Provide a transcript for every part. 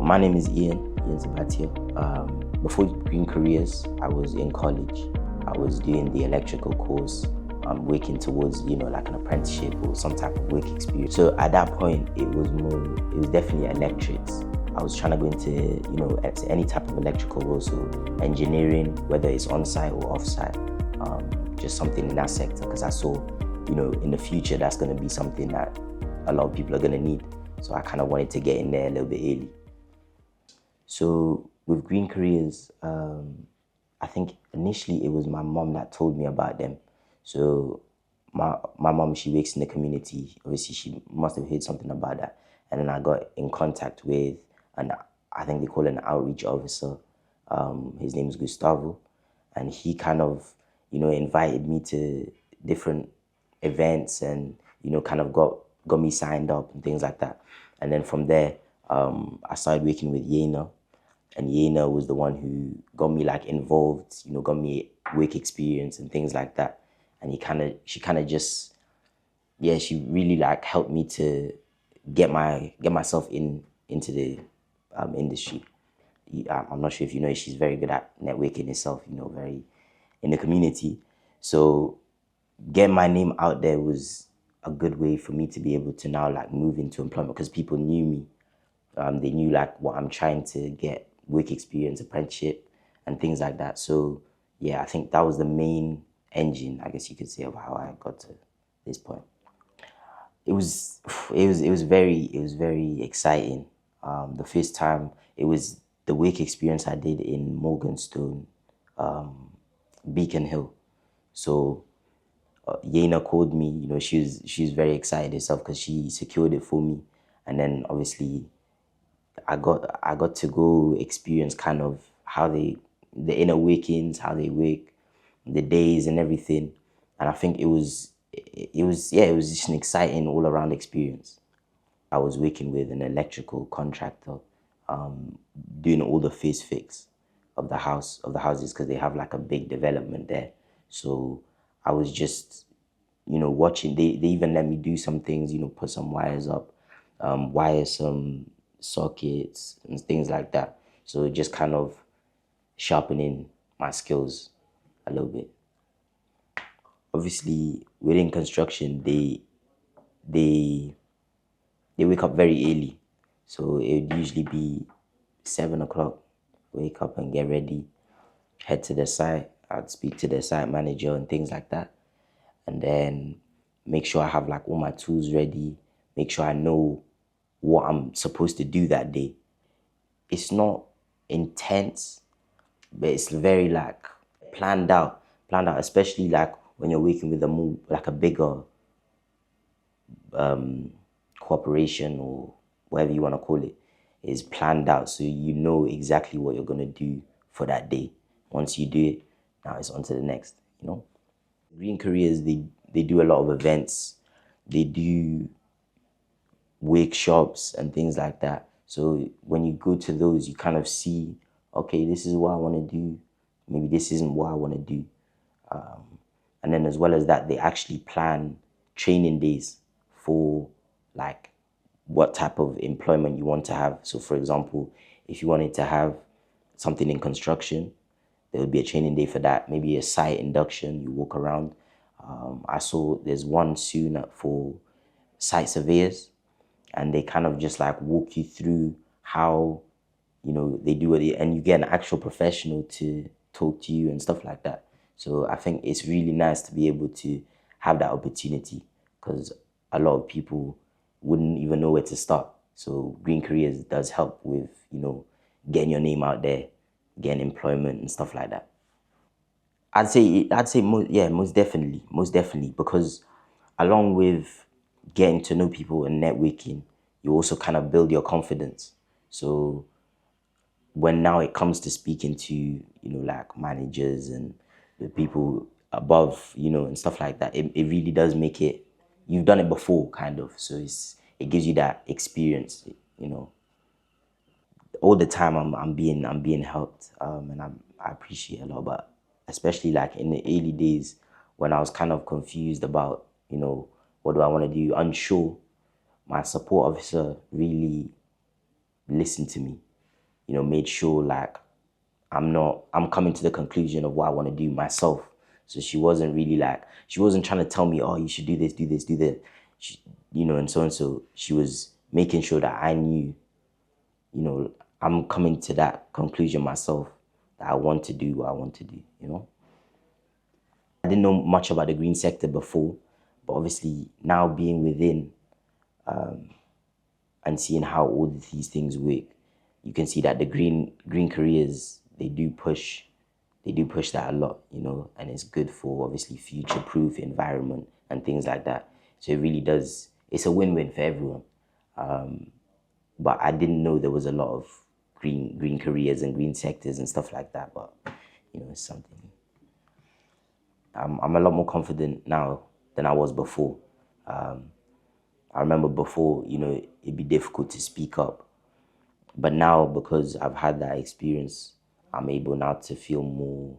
My name is Ian Sabatia. Before Green Careers, I was in college. I was doing the electrical course, working towards, like an apprenticeship or some type of work experience. So at that point, it was definitely electrics. I was trying to go into, any type of electrical role, so engineering, whether it's on-site or off-site, just something in that sector, because I saw, in the future, that's going to be something that a lot of people are going to need. So I kind of wanted to get in there a little bit early. So with Green Careers, I think initially it was my mom that told me about them. So my mom, she works in the community. Obviously, she must have heard something about that. And then I got in contact with, I think they call it an outreach officer. His name is Gustavo. And he kind of, invited me to different events and, kind of got me signed up and things like that. And then from there, I started working with Yena. And Yena was the one who got me involved, got me work experience and things like that. And she kind of just, she really helped me to get myself into the industry. I'm not sure if you know, she's very good at networking herself, very in the community. So getting my name out there was a good way for me to be able to now move into employment, because people knew me. They knew what I'm trying to get, work experience, apprenticeship, and things like that. So yeah, I think that was the main engine, I guess you could say, of how I got to this point. It was very exciting. The first time, it was the work experience I did in Morganstone, Beacon Hill. So Yena called me. She was very excited herself because she secured it for me, and then obviously I got to go experience kind of how the inner workings, how they work, the days and everything. And I think it was just an exciting all around experience. I was working with an electrical contractor, doing all the first fix of the houses, because they have a big development there. So I was just, watching. They even let me do some things, put some wires up, wire some sockets and things like that. So just kind of sharpening my skills a little bit. Obviously, within construction, they wake up very early. So it would usually be 7 o'clock. Wake up and get ready, head to the site. I'd speak to the site manager and things like that. And then make sure I have all my tools ready. Make sure I know what I'm supposed to do that day. It's not intense, but it's very planned out, especially when you're working with a bigger corporation or whatever you want to call it, is planned out, so you know exactly what you're gonna do for that day. Once you do it, now it's on to the next. Green Careers, they do a lot of events, they do workshops and things like that. So when you go to those, you kind of see, okay, this is what I want to do. Maybe this isn't what I want to do. And then as well as that, they actually plan training days for what type of employment you want to have. So for example, if you wanted to have something in construction, there would be a training day for that. Maybe a site induction, you walk around. I saw there's one soon for site surveyors, and they kind of just walk you through how, they do it, and you get an actual professional to talk to you and stuff like that. So I think it's really nice to be able to have that opportunity, because a lot of people wouldn't even know where to start. So Green Careers does help with, getting your name out there, getting employment and stuff like that. I'd say most definitely, because along with getting to know people and networking, you also kind of build your confidence. So when now it comes to speaking to, managers and the people above, and stuff like that, it really does make it, you've done it before kind of. So it gives you that experience, all the time I'm being helped, and I appreciate a lot. But especially in the early days, when I was kind of confused about, what do I want to do, unsure, my support officer really listened to me. made sure like I'm coming to the conclusion of what I want to do myself. So she wasn't trying to tell me, oh, you should do this, do this, do that, and so and so. She was making sure that I knew, I'm coming to that conclusion myself, that I want to do what I want to do. I didn't know much about the green sector before, but obviously now being within and seeing how all of these things work, you can see that the green careers, they do push that a lot, and it's good for obviously future-proof environment and things like that. So it really does, it's a win-win for everyone. But I didn't know there was a lot of green careers and green sectors and stuff like that. But it's something. I'm a lot more confident now than I was before. I remember before, it'd be difficult to speak up. But now, because I've had that experience, I'm able now to feel more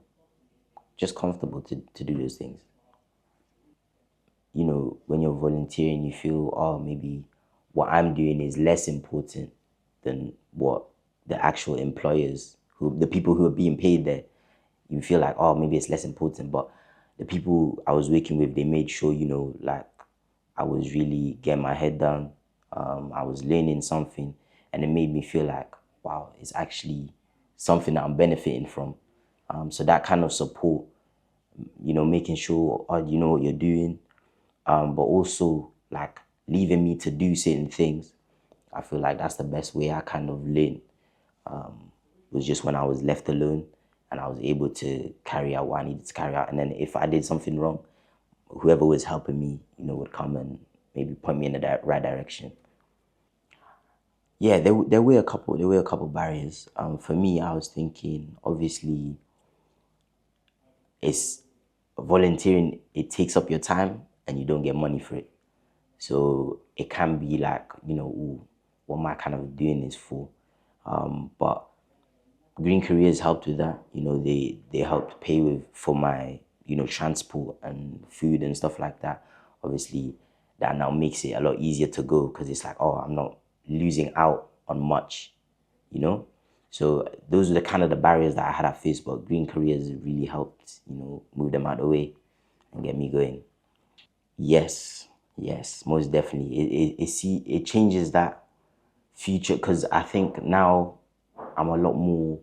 just comfortable to do those things. When you're volunteering, you feel, oh, maybe what I'm doing is less important than what the actual employers, the people who are being paid there. You feel like, oh, maybe it's less important. But the people I was working with, they made sure, like I was really getting my head down. I was learning something, and it made me feel like, wow, it's actually something that I'm benefiting from. So that kind of support, making sure, oh, you know what you're doing, but also like leaving me to do certain things. I feel like that's the best way I kind of learned. Was just when I was left alone and I was able to carry out what I needed to carry out. And then if I did something wrong, whoever was helping me, would come and maybe point me in the right direction. Yeah, there were a couple barriers. For me, I was thinking, obviously, it's volunteering. It takes up your time, and you don't get money for it. So it can be like, ooh, what am I kind of doing this for? But Green Careers helped with that. They helped pay for my, transport and food and stuff like that. Obviously, that now makes it a lot easier to go because it's like, oh, I'm not losing out on much, So those are the kind of the barriers that I had at first, but Green Careers really helped, move them out of the way and get me going. Yes, most definitely. It changes that future because I think now I'm a lot more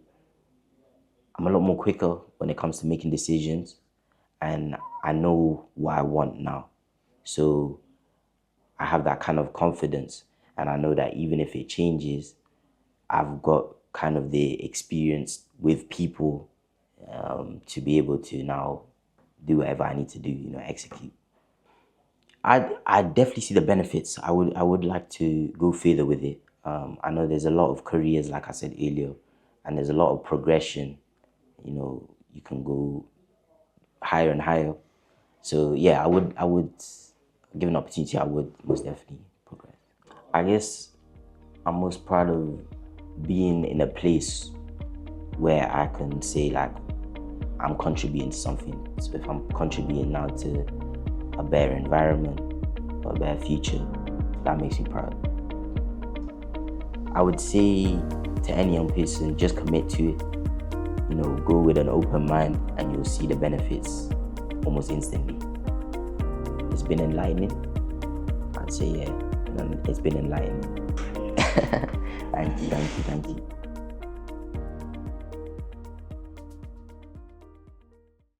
quicker when it comes to making decisions, and I know what I want now. So I have that kind of confidence, and I know that even if it changes, I've got kind of the experience with people to be able to now do whatever I need to do, execute. I definitely see the benefits. I would like to go further with it. I know there's a lot of careers, like I said earlier, and there's a lot of progression. You can go higher and higher. So yeah, I would, given opportunity, I would most definitely progress. I guess I'm most proud of being in a place where I can say like I'm contributing to something. So if I'm contributing now to a better environment or a better future, that makes me proud. I would say to any young person, just commit to it. Go with an open mind and you'll see the benefits almost instantly. It's been enlightening. I'd say, yeah, it's been enlightening. Thank you.